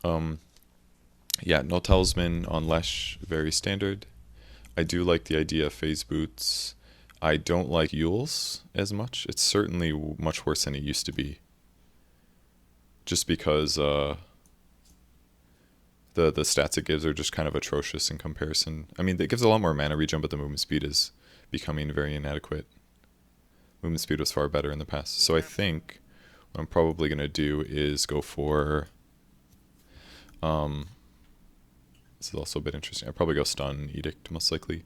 Yeah, no talisman on Lesh, very standard. I do like the idea of phase boots. I don't like Yules as much. It's certainly much worse than it used to be. Just because the stats it gives are just kind of atrocious in comparison. I mean, it gives a lot more mana regen, but the movement speed is becoming very inadequate. Movement speed was far better in the past. So I think what I'm probably going to do is go for... this is also a bit interesting. I'd probably go stun Edict, most likely.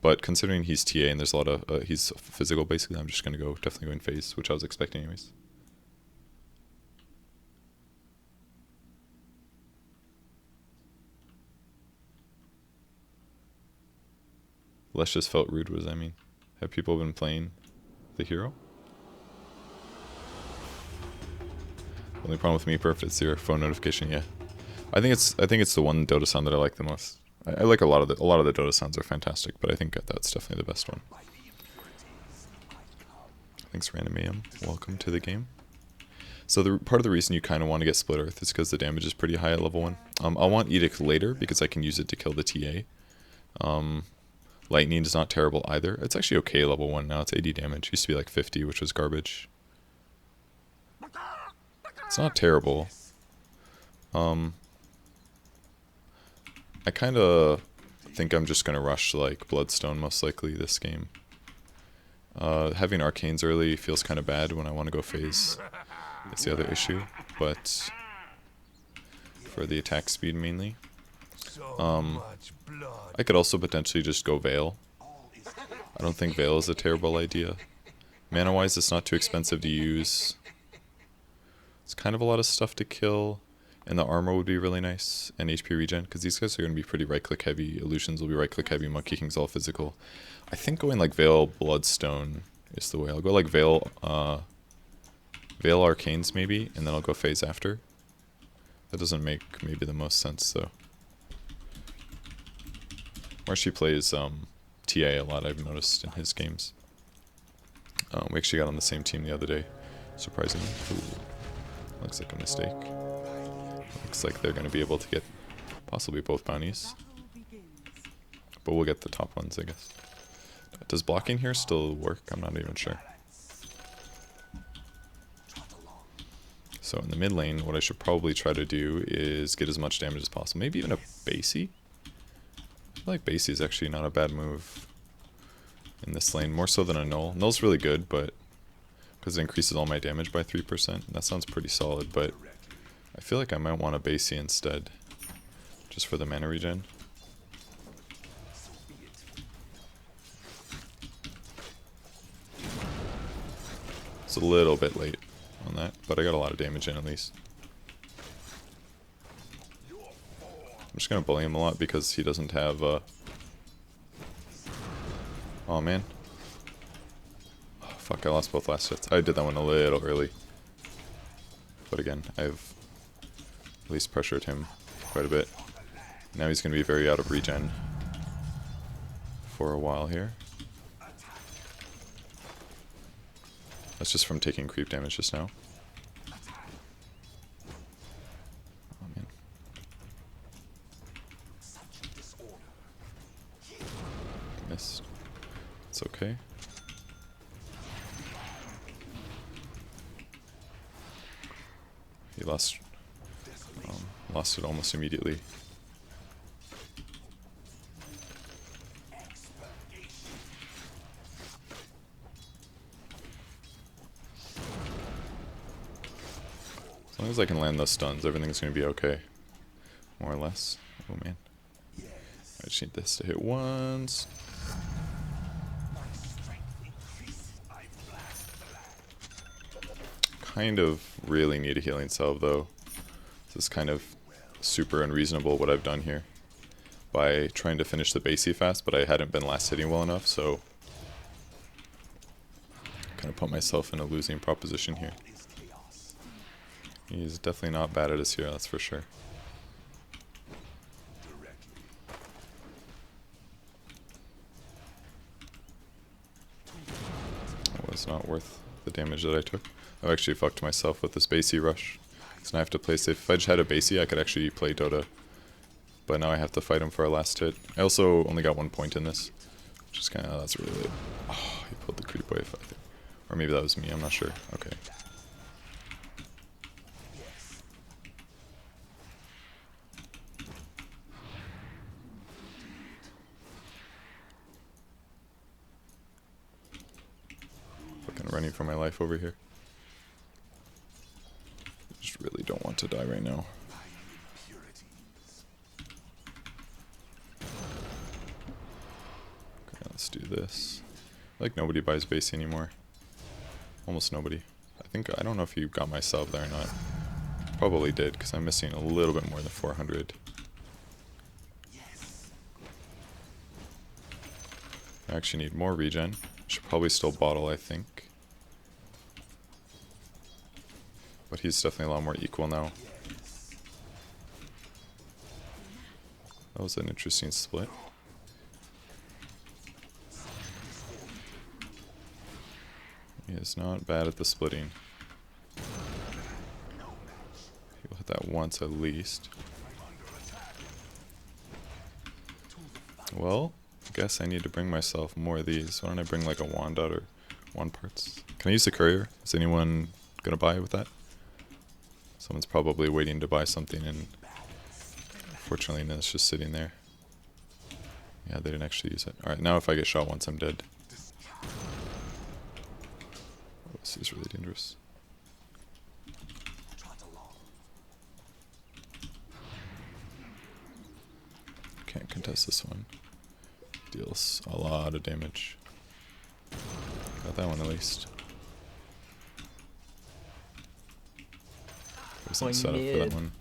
But considering he's TA and there's a lot of... he's physical, basically, I'm just going to go definitely go in phase, which I was expecting anyways. Lesh just felt rude, what does that mean? Have people been playing the hero? Only problem with me, Perf, it's your phone notification, yeah. I think it's the one Dota sound that I like the most. I like a lot of the Dota sounds are fantastic, but I think that's definitely the best one. Thanks, Random AM. Welcome to the game. So the part of the reason you kind of want to get Split Earth is because the damage is pretty high at level 1. I'll want Edict later because I can use it to kill the TA. Lightning is not terrible either. It's actually okay level 1 now. It's 80 damage. Used to be like 50, which was garbage. It's not terrible. I kind of think I'm just going to rush like Bloodstone most likely this game. Having Arcanes early feels kind of bad when I want to go phase. That's the other issue. But for the attack speed mainly. I could also potentially just go Veil. I don't think Veil is a terrible idea. Mana-wise, it's not too expensive to use. It's kind of a lot of stuff to kill. And the armor would be really nice. And HP regen, because these guys are going to be pretty right-click heavy. Illusions will be right-click heavy. Monkey King's all physical. I think going like Veil Bloodstone is the way. I'll go like Veil Arcanes maybe, and then I'll go phase after. That doesn't make maybe the most sense though. Marshy plays TA a lot, I've noticed in his games. We actually got on the same team the other day, surprisingly. Ooh, looks like a mistake. Looks like they're going to be able to get possibly both bounties. But we'll get the top ones, I guess. Does blocking here still work? I'm not even sure. So in the mid lane, what I should probably try to do is get as much damage as possible. Maybe even a Basie? I feel like Basie is actually not a bad move in this lane, more so than a Null. Null's really good, but because it increases all my damage by 3%. That sounds pretty solid, but I feel like I might want a Basie instead, just for the mana regen. It's a little bit late on that, but I got a lot of damage in at least. I'm just gonna bully him a lot because he doesn't have oh man. Oh, fuck, I lost both last hits. I did that one a little early. But again, I've at least pressured him quite a bit. Now he's gonna be very out of regen for a while here. That's just from taking creep damage just now. Oh man. Missed. It's okay. He lost it almost immediately. As long as I can land those stuns, everything's going to be okay. More or less. Oh man. I just need this to hit once. Kind of really need a healing salve though. This is kind of super unreasonable what I've done here. By trying to finish the Basie fast, but I hadn't been last hitting well enough, so kind of put myself in a losing proposition here. He's definitely not bad at his hero, that's for sure. It was not worth the damage that I took. I've actually fucked myself with this Basie rush. So now I have to play safe. If I just had a basey, I could actually play Dota. But now I have to fight him for our last hit. I also only got 1 point in this. Which is kind of, that's really late. Oh, he pulled the creep wave, I think. Or maybe that was me, I'm not sure. Okay. Fucking running for my life over here. Just really don't want to die right now. Okay, let's do this. Like nobody buys base anymore. Almost nobody. I don't know if you got my sub there or not. Probably did, because I'm missing a little bit more than 400. I actually need more regen. Should probably still bottle, I think. But he's definitely a lot more equal now. That was an interesting split. He is not bad at the splitting. He'll hit that once at least. Well, I guess I need to bring myself more of these. Why don't I bring like a wand out or wand parts? Can I use the courier? Is anyone gonna buy with that? Someone's probably waiting to buy something, and unfortunately it's just sitting there. Yeah, they didn't actually use it. Alright, now if I get shot once, I'm dead. Oh, this is really dangerous. Can't contest this one. Deals a lot of damage. Got that one at least. Wasn't set up for that one.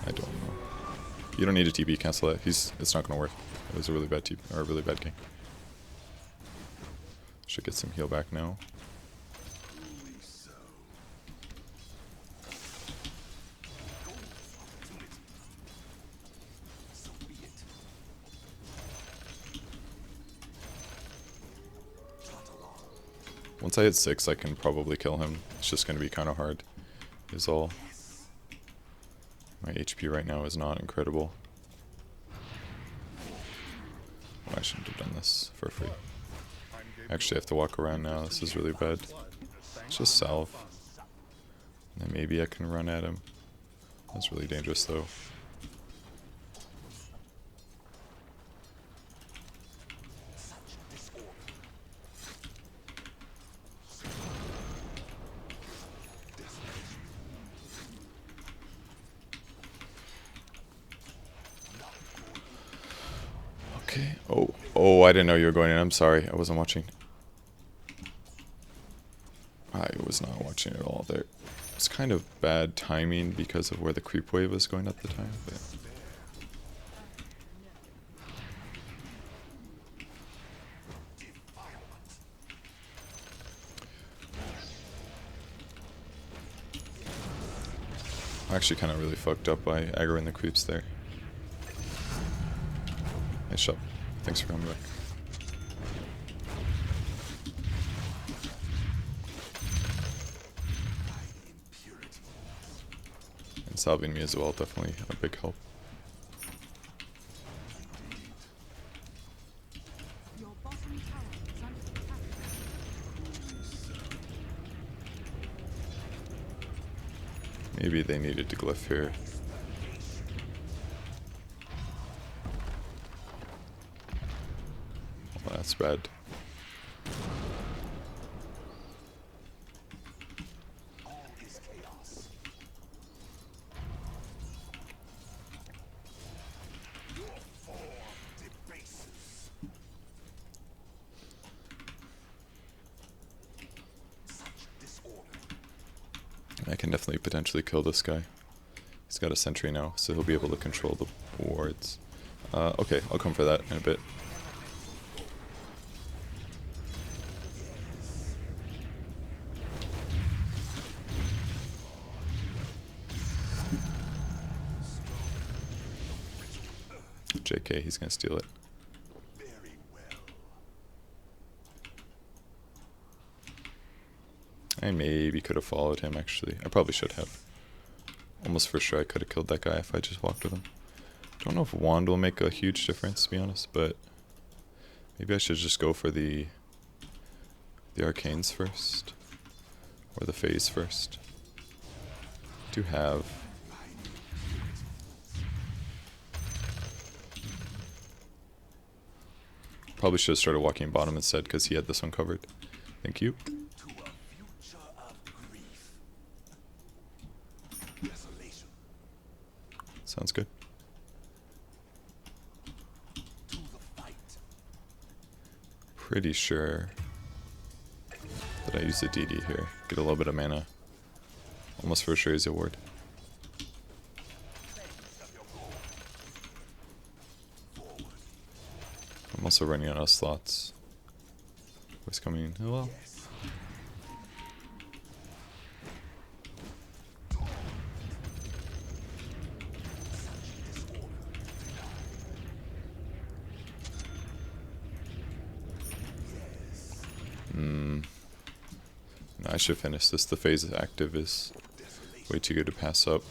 I don't know. You don't need a TP, cancel it. It's not gonna work. It was a really bad TP, or a really bad game. Should get some heal back now. Once I hit 6, I can probably kill him. It's just going to be kind of hard, is all. My HP right now is not incredible. Oh, I shouldn't have done this for free. I actually have to walk around now. This is really bad. Let's just salve. And then maybe I can run at him. That's really dangerous though. Okay. Oh, I didn't know you were going in. I'm sorry. I wasn't watching. I was not watching at all there. It's kind of bad timing because of where the creep wave was going at the time, but I'm actually kind of really fucked up by aggroing the creeps there. Nice shot. Thanks for coming back. And salving me as well, definitely a big help. Maybe they needed to glyph here. Well, that's bad. I can definitely potentially kill this guy. He's got a sentry now, so he'll be able to control the wards. Okay, I'll come for that in a bit. JK, he's gonna steal it. I maybe could have followed him, actually. I probably should have. Almost for sure I could have killed that guy if I just walked with him. Don't know if Wand will make a huge difference, to be honest, but maybe I should just go for the Arcanes first. Or the Phase first. I do have... Probably should have started walking bottom instead because he had this one covered. Thank you. Sounds good. Pretty sure that I use the DD here. Get a little bit of mana. Almost for sure he's a ward. I'm also running out of slots. Who's coming in? Oh well. No, I should finish this. The phase active is way too good to pass up.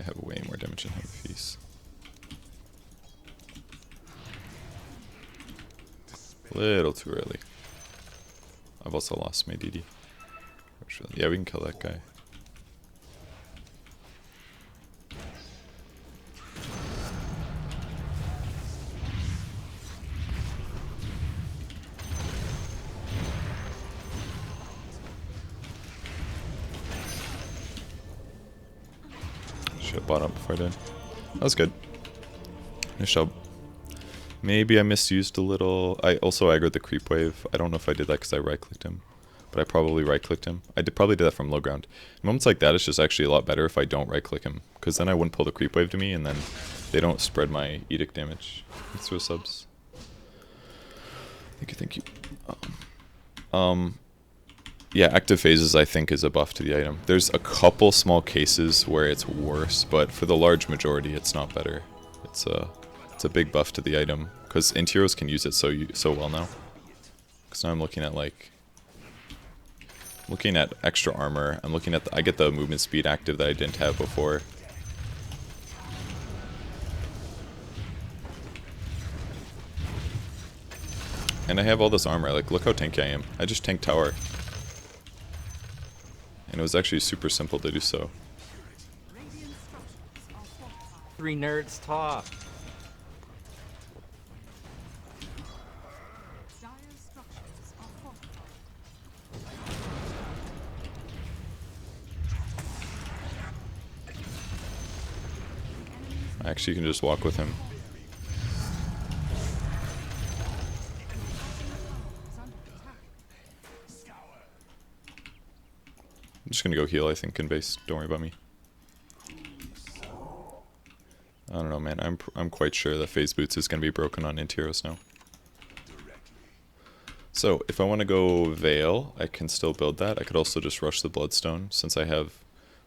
I have way more damage than him if he's... Little too early. I've also lost my DD. Yeah, we can kill that guy. Should have bought up before I did. That was good. Nice job. Maybe I misused a little. I also aggroed the creep wave. I don't know if I did that because I right-clicked him. But I probably right-clicked him. I probably did that from low ground. In moments like that, it's just actually a lot better if I don't right-click him. Because then I wouldn't pull the creep wave to me, and then they don't spread my edict damage. Thanks for the subs. Thank you. Yeah, active phases I think is a buff to the item. There's a couple small cases where it's worse, but for the large majority, it's not better. It's a big buff to the item because Intiros can use it so well now. Because now I'm looking at extra armor. I'm looking at I get the movement speed active that I didn't have before. And I have all this armor. Like, look how tanky I am. I just tanked tower. And it was actually super simple to do so. 3 nerds talk. Actually, you can just walk with him. I'm just gonna go heal, I think, in base. Don't worry about me. I don't know, man. I'm quite sure that phase boots is gonna be broken on Intiros now. So, if I want to go Veil, I can still build that. I could also just rush the Bloodstone, since I have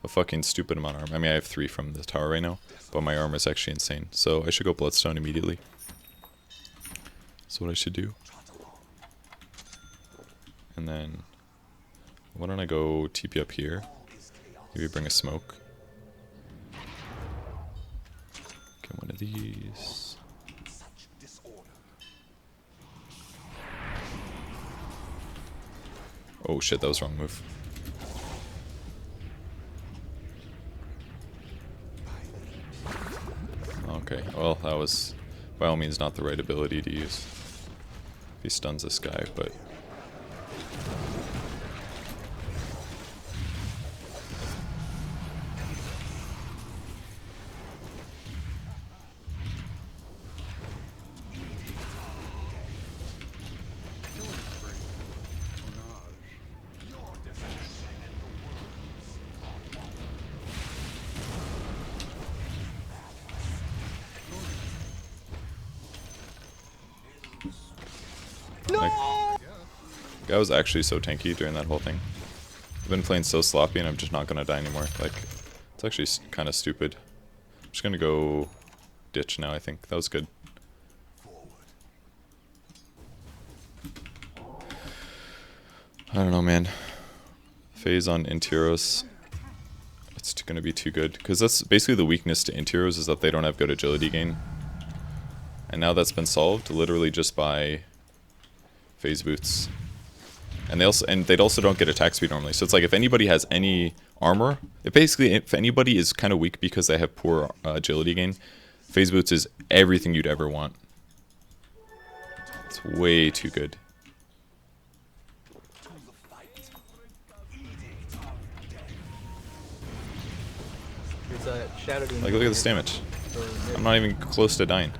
a fucking stupid amount of armor. I mean, I have 3 from the tower right now, but my armor is actually insane. So, I should go Bloodstone immediately. That's what I should do. And then... why don't I go TP up here? Maybe bring a smoke. Get one of these. Oh shit, that was the wrong move. Okay, well that was by all means not the right ability to use. He stuns this guy, but... Guy was actually so tanky during that whole thing. I've been playing so sloppy and I'm just not gonna die anymore. Like, it's actually kind of stupid. just gonna go ditch now, I think. That was good. I don't know, man. Phase on Intiros. It's gonna be too good. Because that's basically the weakness to Intiros, is that they don't have good agility gain. And now that's been solved literally just by phase boots. And they'd also don't get attack speed normally. So it's like if anybody has any armor, if anybody is kind of weak because they have poor agility gain, phase boots is everything you'd ever want. It's way too good. There's a Shadow Demon. Like, look at this damage. I'm not even close to dying.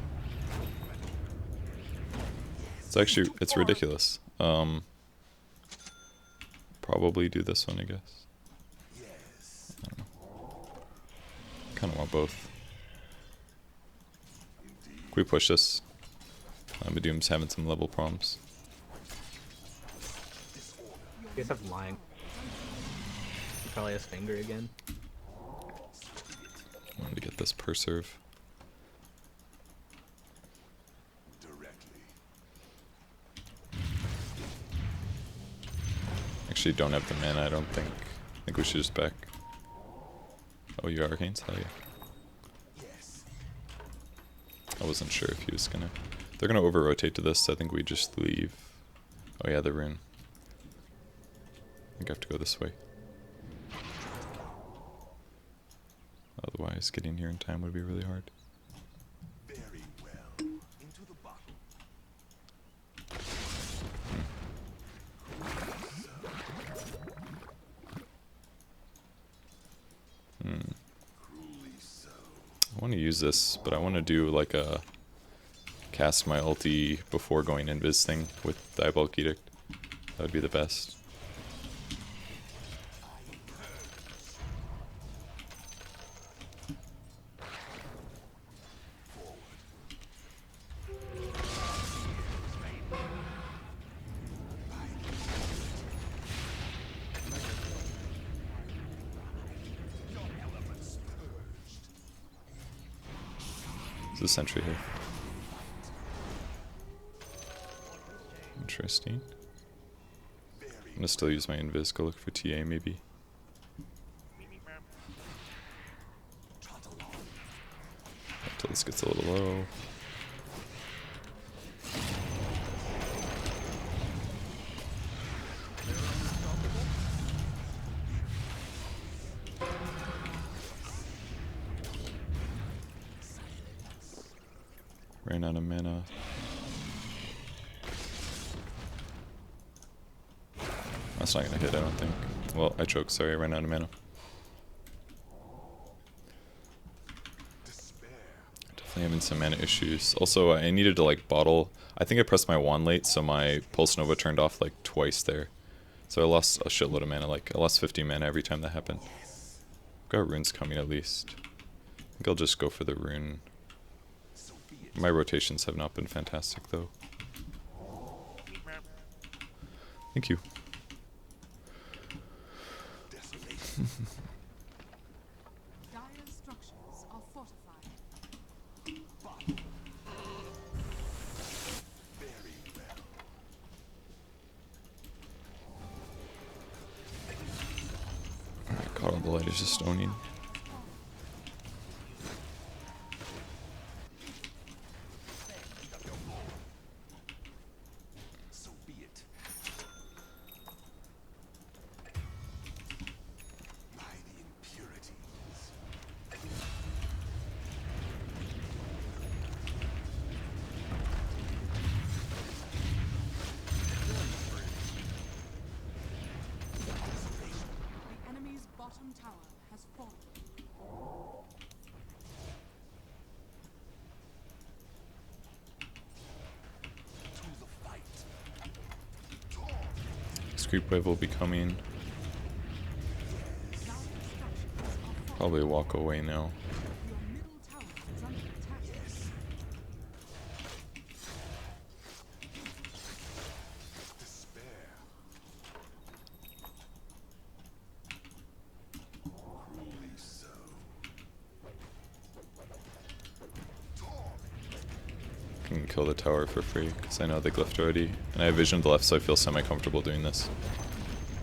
It's ridiculous. Probably do this one, I guess. I don't know. Kind of want both. Can we push this? Badoom's having some level problems. You guys have line. He probably has finger again. I wanted to get this Purserve. Actually don't have the mana, I don't think. I think we should just back. Oh, you Arcanes? Hell yeah. I wasn't sure if he was gonna... They're gonna over-rotate to this, so I think we just leave. Oh yeah, the rune. I think I have to go this way. Otherwise, getting here in time would be really hard. Very well. Into the bottle. I want to use this, but I want to do like a cast my ulti before going invis thing with Diabolic Edict. That would be the best. There's a sentry here. Interesting. I'm gonna still use my invis, go look for TA maybe. Until this gets a little low. Ran out of mana. That's not gonna hit, I don't think. Well, I choked, sorry, I ran out of mana. Definitely having some mana issues. Also, I needed to like bottle. I think I pressed my wand late, so my Pulse Nova turned off like twice there. So I lost a shitload of mana, like I lost 50 mana every time that happened. Got runes coming at least. I think I'll just go for the rune. My rotations have not been fantastic though. Thank you. Dire structures are fortified. Alright, God of the Light is just owning. Bottom tower has fallen. Creep wave will be coming. Probably walk away now. Your middle tower is under attack. can kill the tower for free, because I know they glyphed already. And I have vision to the left, so I feel semi-comfortable doing this.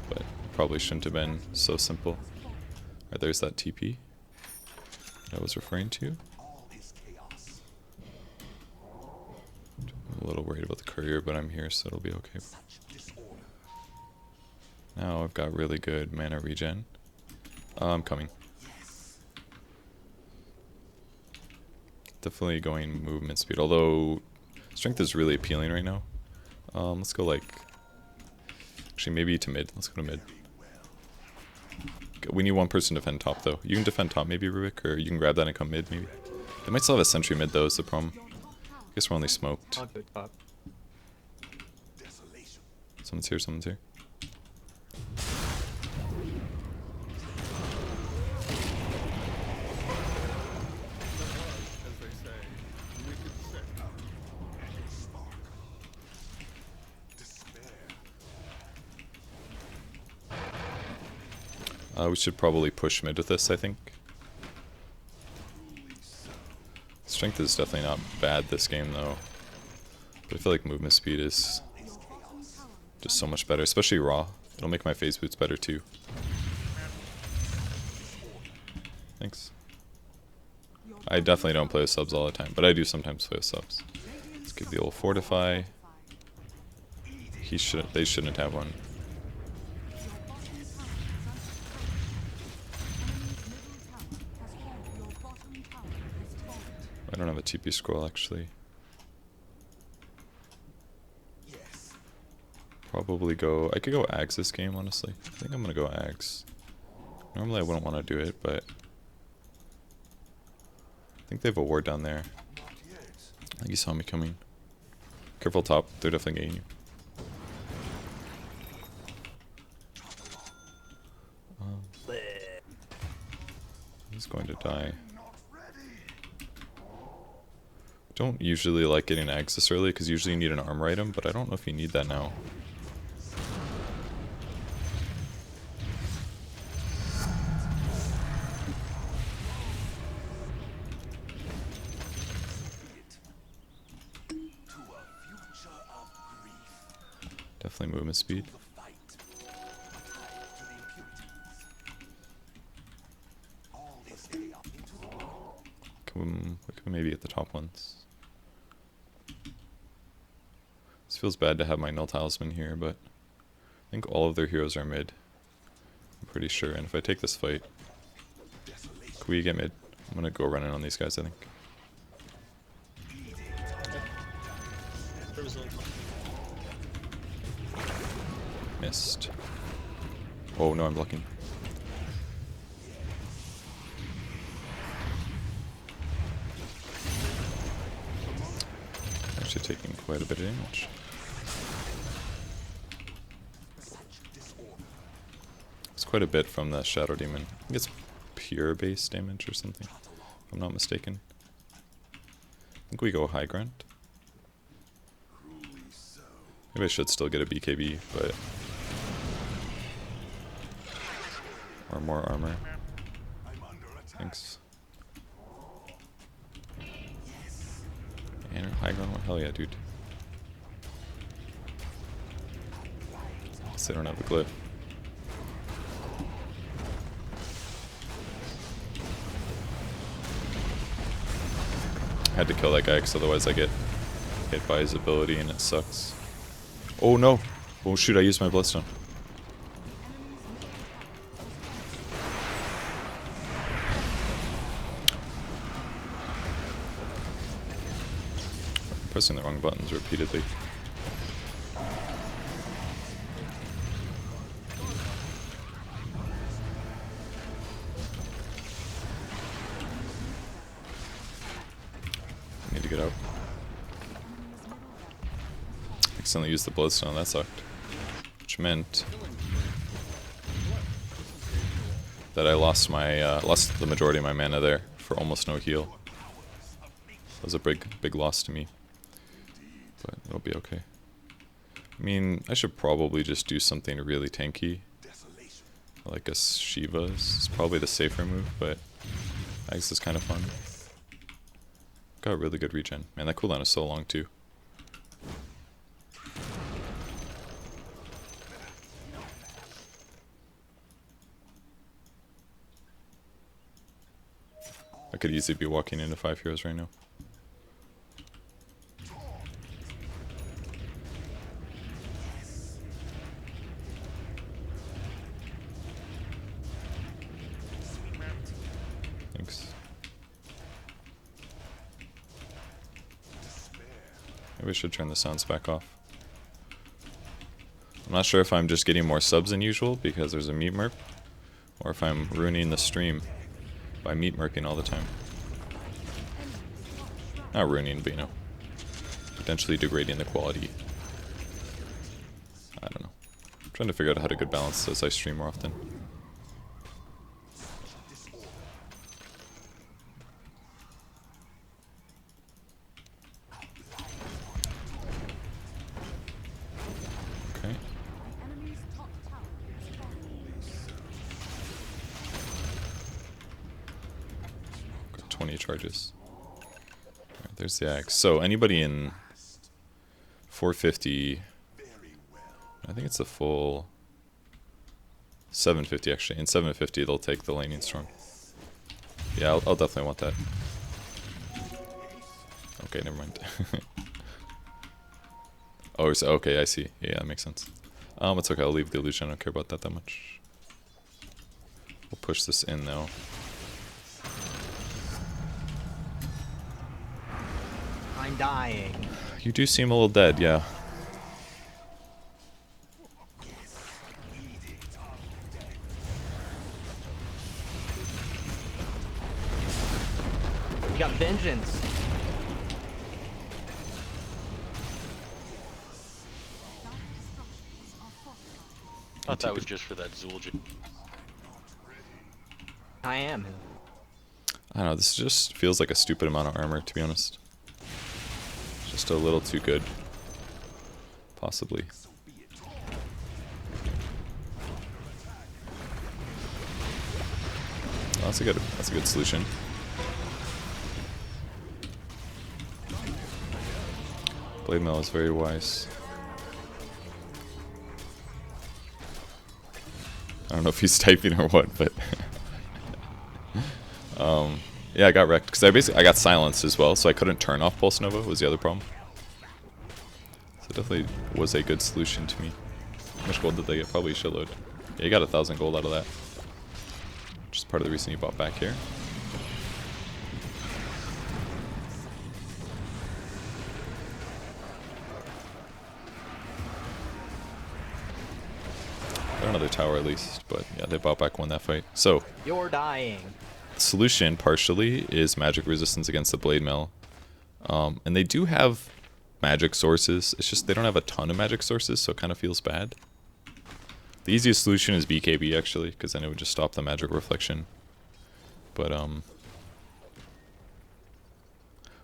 But probably shouldn't have been so simple. Alright, there's that TP that I was referring to. All is chaos. I'm a little worried about the courier, but I'm here, so it'll be okay. Such disorder. Now I've got really good mana regen. I'm coming. Yes. Definitely going movement speed, although strength is really appealing right now. Let's go like... Actually, maybe to mid. Let's go to mid. We need one person to defend top, though. You can defend top, maybe, Rubik, or you can grab that and come mid, maybe. They might still have a sentry mid, though, is the problem. I guess we're only smoked. I'll go top. Desolation. Someone's here, someone's here. We should probably push mid with this, I think. Strength is definitely not bad this game, though. But I feel like movement speed is just so much better, especially raw. It'll make my phase boots better, too. Thanks. I definitely don't play with subs all the time, but I do sometimes play with subs. Let's give the old fortify. They shouldn't have one. I don't have a TP scroll, actually. Yes. Probably go... I could go Ags this game, honestly. I think I'm gonna go Ags. Normally I wouldn't want to do it, but... I think they have a ward down there. Not yet. I think you saw me coming. Careful top, they're definitely getting you. He's going to die. Not ready. Don't usually like getting Ags this early, because usually you need an armor item, but I don't know if you need that now. To a future of grief. Definitely movement speed. The fight. To the impurities. All is chaos. Into the world. We can maybe get the top ones. This feels bad to have my null talisman here, but I think all of their heroes are mid. I'm pretty sure, and if I take this fight, Desolation. can we get mid? I'm gonna go running on these guys, I think. Missed. Oh no, I'm blocking. Actually taking quite a bit of damage. Such disorder. It's quite a bit from the Shadow Demon. I think it's pure base damage or something, if I'm not mistaken. I think we go high ground. Cruelly so. Maybe I should still get a BKB, but... Or more armor. I'm under attack. Thanks. And high ground, hell yeah, dude. Guess they don't have the glyph. I had to kill that guy because otherwise I get hit by his ability and it sucks. Oh no! Oh shoot, I used my bloodstone. I'm pressing the wrong buttons repeatedly. I need to get out. Accidentally used the bloodstone, that sucked. Which meant that I lost my lost the majority of my mana there for almost no heal. That was a big loss to me. But it'll be okay. I mean, I should probably just do something really tanky. Desolation. Like a Shiva's. It's probably the safer move, but Axe is kind of fun. Got really good regen. Man, that cooldown is so long too. I could easily be walking into 5 heroes right now. Thanks. Maybe I should turn the sounds back off. I'm not sure if I'm just getting more subs than usual because there's a meat merp, or if I'm ruining the stream by meat merping all the time. Not ruining, but you know, potentially degrading the quality. I don't know. I'm trying to figure out how to good balance as I stream more often. Okay. The enemy's top tower has fallen. Got 20 charges. Alright, there's the axe. So anybody in 450, I think it's the full 750 actually. In 750 they'll take the laning storm. Yeah, I'll definitely want that. Okay, never mind. Oh, so, okay, I see. Yeah, that makes sense. It's okay, I'll leave the illusion. I don't care about that much. We'll push this in though. I'm dying. You do seem a little dead, yeah. You got vengeance. Thought that was just for that Zul'jin. I am. I don't know, this just feels like a stupid amount of armor, to be honest. Just a little too good. Possibly. Oh, that's a good solution. Blade Mail is very wise. I don't know if he's typing or what, but yeah, I got wrecked because I got silenced as well, so I couldn't turn off Pulse Nova. Was the other problem. So it definitely was a good solution to me. How much gold did they get? Probably a shitload. Yeah, you got 1,000 gold out of that. Which is part of the reason you bought back here. Got another tower at least, but yeah, they bought back, won that fight. So You're dying. solution partially is magic resistance against the blade mail, and they do have magic sources. It's just they don't have a ton of magic sources, so it kind of feels bad. The easiest solution is BKB actually, because then it would just stop the magic reflection. But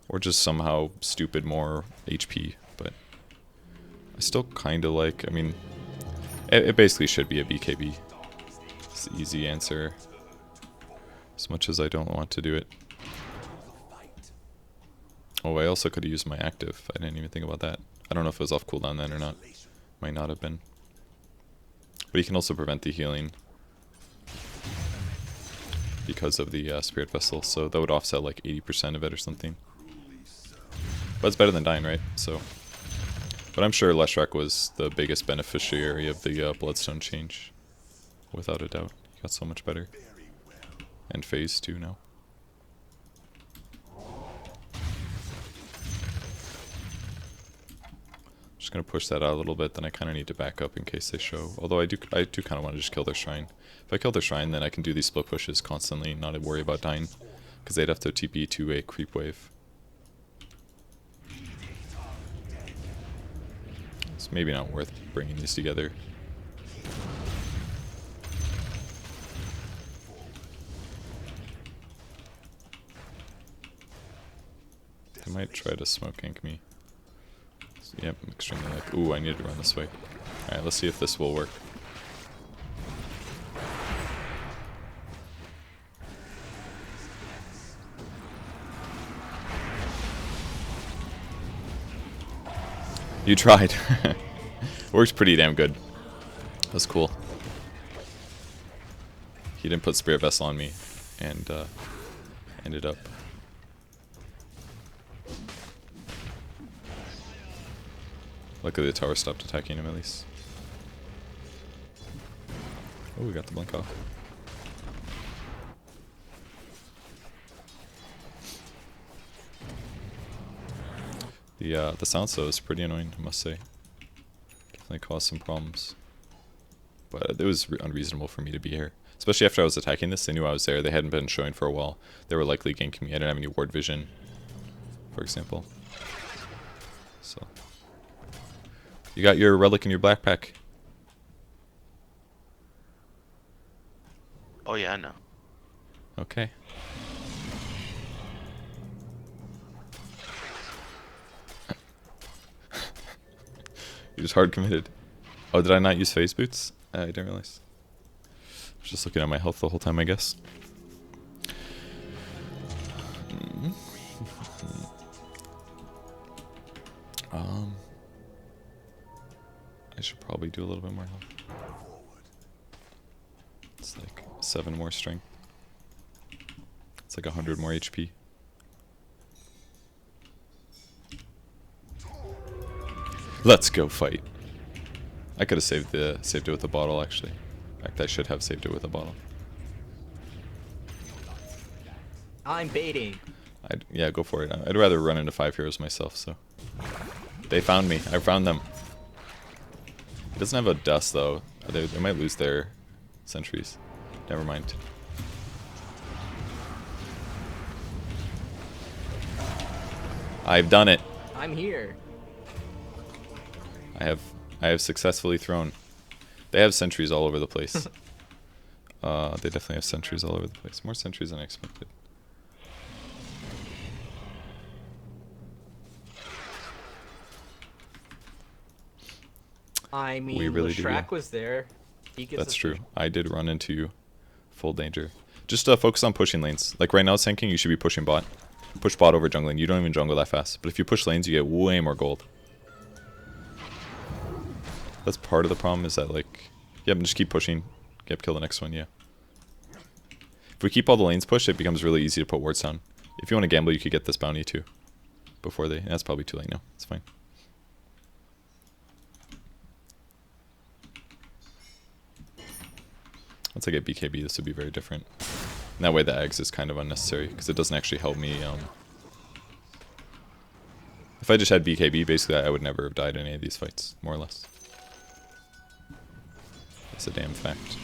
or just somehow stupid more HP. But I still kind of like. I mean, it basically should be a BKB. It's the easy answer. As much as I don't want to do it. Oh, I also could have used my active. I didn't even think about that. I don't know if it was off cooldown then or not. Might not have been. But you can also prevent the healing because of the Spirit Vessel, so that would offset like 80% of it or something. But it's better than dying, right? So, but I'm sure Leshrac was the biggest beneficiary of the Bloodstone change, without a doubt. He got so much better. And phase 2 now. Just gonna push that out a little bit, then I kind of need to back up in case they show. Although I do kind of want to just kill their shrine. If I kill their shrine, then I can do these split pushes constantly, not worry about dying, because they'd have to TP to a creep wave. It's maybe not worth bringing these together. They might try to smoke ink me. Yep, I'm extremely like, ooh, I need to run this way. Alright, let's see if this will work. You tried. Works pretty damn good. That's cool. He didn't put Spirit Vessel on me, and ended up. Luckily the tower stopped attacking him at least. Oh, we got the blink off. The silence though is pretty annoying, I must say. Definitely caused some problems. But it was unreasonable for me to be here. Especially after I was attacking this, they knew I was there. They hadn't been showing for a while. They were likely ganking me. I didn't have any ward vision, for example. So. You got your relic in your backpack. Oh yeah, I know. Okay. You're just hard committed. Oh, did I not use phase boots? I didn't realize. I was just looking at my health the whole time, I guess. I should probably do a little bit more health. It's like 7 more strength. It's like 100 more HP. Let's go fight. I could have saved it with a bottle actually. In fact, I should have saved it with a bottle. I'm baiting. Yeah, go for it. I'd rather run into 5 heroes myself. So they found me. I found them. He doesn't have a dust though. They might lose their sentries. Never mind. I've done it. I'm here. I have successfully thrown. They have sentries all over the place. They definitely have sentries all over the place. More sentries than I expected. I mean, We really do, Leshrac yeah. was there. He gets That's us true. I did run into full danger. Just focus on pushing lanes. Like right now, tanking, you should be pushing bot. Push bot over jungling. You don't even jungle that fast. But if you push lanes, you get way more gold. That's part of the problem is that like, yep, just keep pushing. Yep, kill the next one, yeah. If we keep all the lanes pushed, it becomes really easy to put wards down. If you want to gamble, you could get this bounty too. Before they, that's probably too late now. It's fine. Once I get BKB, this would be very different. And that way the eggs is kind of unnecessary, because it doesn't actually help me. If I just had BKB, basically I would never have died in any of these fights, more or less. That's a damn fact.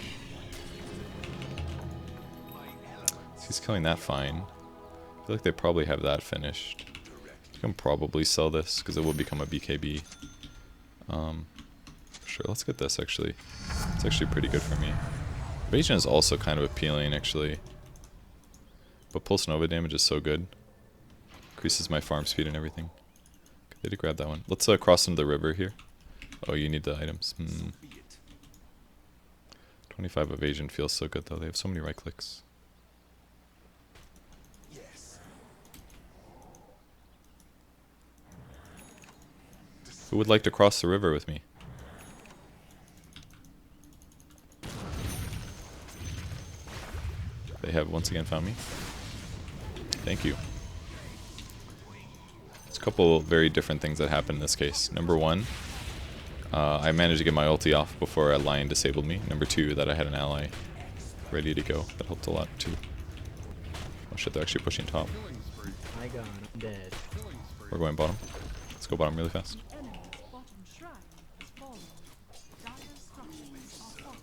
So he's killing that fine. I feel like they probably have that finished. I can probably sell this, because it will become a BKB. Sure, let's get this actually. It's actually pretty good for me. Evasion is also kind of appealing, actually. But Pulse Nova damage is so good. Increases my farm speed and everything. Okay, they did grab that one. Let's cross into the river here. Oh, you need the items. 25 evasion feels so good, though. They have so many right clicks. Who would like to cross the river with me? They have once again found me. Thank you. There's a couple very different things that happened in this case. Number one, I managed to get my ulti off before a lion disabled me. Number two, that I had an ally ready to go. That helped a lot too. Oh shit, they're actually pushing top. My god, I'm dead. We're going bottom. Let's go bottom really fast. Enemy's bottom shrine has fallen. Dire structures are fortified.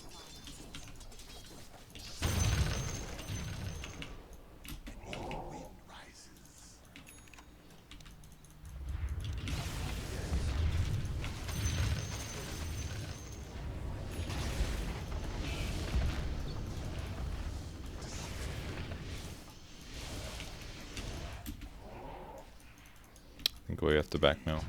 I think we have to back now.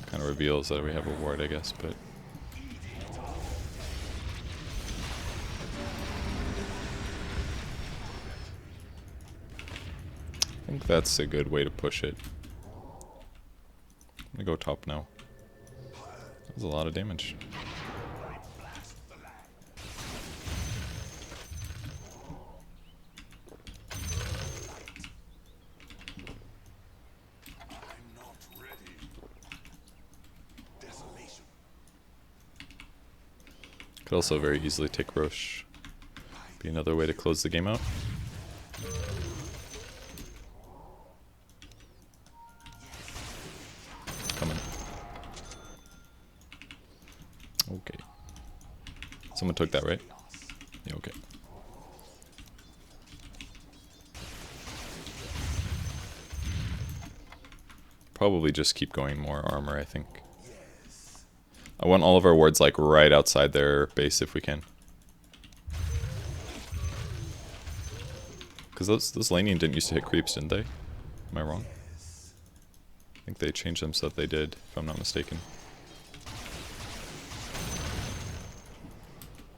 Kind of reveals that we have a ward, I guess, but think that's a good way to push it. I'm gonna go top now. That was a lot of damage. I'm not ready. Desolation. Could also very easily take Roche. Be another way to close the game out. Coming. Okay. Someone took that, right? Yeah, okay. Probably just keep going more armor, I think. I want all of our wards like right outside their base if we can. Because those laning didn't used to hit creeps, didn't they? Am I wrong? I think they changed them so that they did, if I'm not mistaken.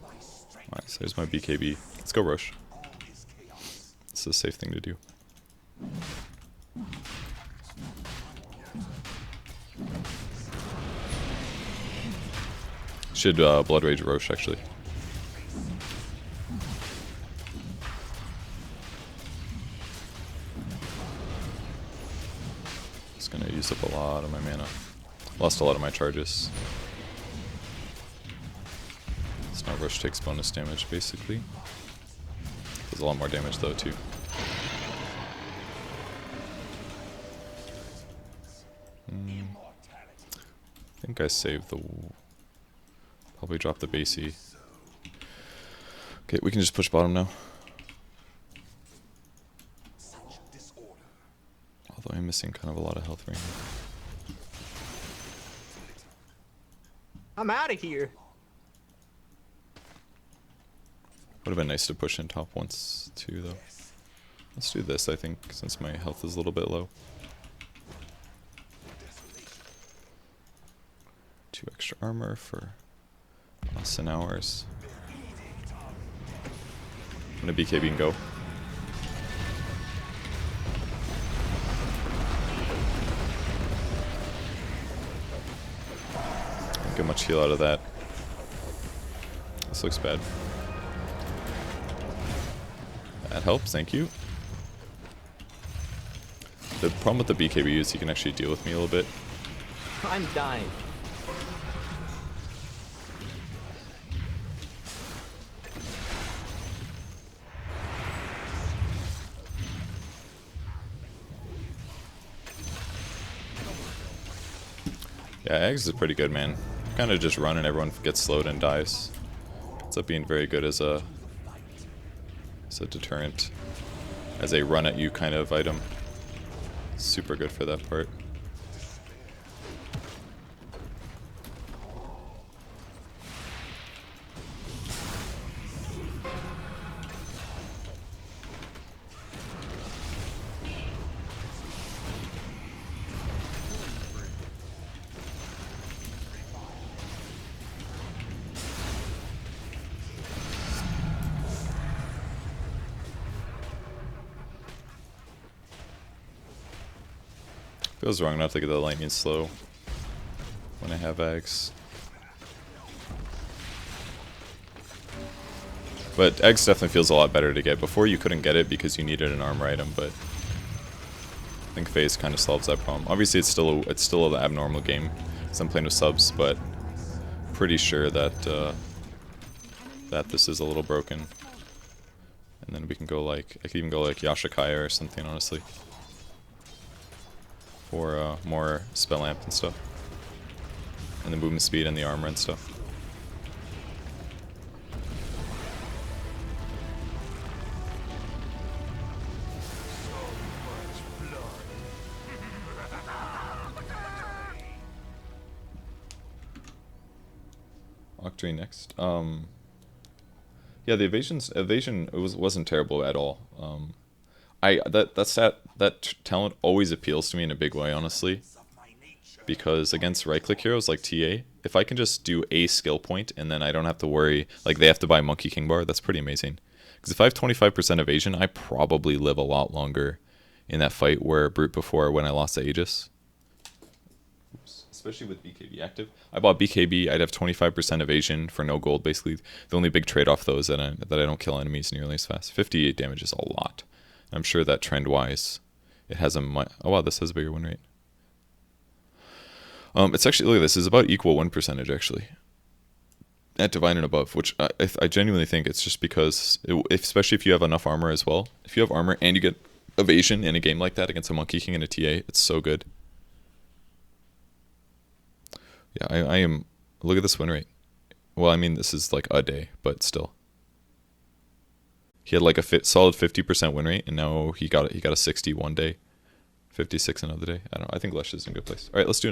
Alright, so there's my BKB. Let's go Roche. This is a safe thing to do. Should Blood Rage Roche actually. It's gonna use up a lot of my mana. Lost a lot of my charges. So now Roche takes bonus damage basically. Does a lot more damage though too. I think I saved the... Probably drop the basey. Okay, we can just push bottom now. Although I'm missing kind of a lot of health right now. I'm out of here. Would have been nice to push in top once too though. Let's do this I think, since my health is a little bit low. 2 extra armor for us and ours. I'm gonna BKB and go. Don't get much heal out of that. This looks bad. That helps, thank you. The problem with the BKB is he can actually deal with me a little bit. I'm dying. Yeah, eggs is pretty good, man. Kind of just run and everyone gets slowed and dies. Ends up being very good as a deterrent, as a run at you kind of item. Super good for that part. Feels wrong not to get the lightning slow when I have eggs. But eggs definitely feels a lot better to get. Before you couldn't get it because you needed an armor item, but I think phase kind of solves that problem. Obviously it's still an abnormal game because I'm playing with subs, but pretty sure that that this is a little broken. And then we can go like, I could even go like Yashikaya or something, honestly. For more spell amp and stuff. And the movement speed and the armor and stuff. Octarine next. Yeah, the evasion wasn't terrible at all. That talent always appeals to me in a big way, honestly. Because against right-click heroes like TA, if I can just do a skill point and then I don't have to worry, like they have to buy Monkey King Bar, that's pretty amazing. Because if I have 25% evasion, I probably live a lot longer in that fight where Brute before when I lost to Aegis. Oops. Especially with BKB active. I bought BKB, I'd have 25% evasion for no gold. Basically, the only big trade-off though is that I don't kill enemies nearly as fast. 58 damage is a lot. I'm sure that trend-wise, it has a oh wow, this has a bigger win rate. It's actually, look at this, it's about equal win percentage actually. At Divine and above, which I genuinely think it's just because, especially if you have enough armor as well. If you have armor and you get evasion in a game like that against a Monkey King and a TA, it's so good. Yeah, I am, look at this win rate. Well, I mean, this is like a day, but still. He had like a solid 50% win rate, and now he got a 60 one day, 56 another day. I don't know, I think Lesh is in a good place. All right, let's do another.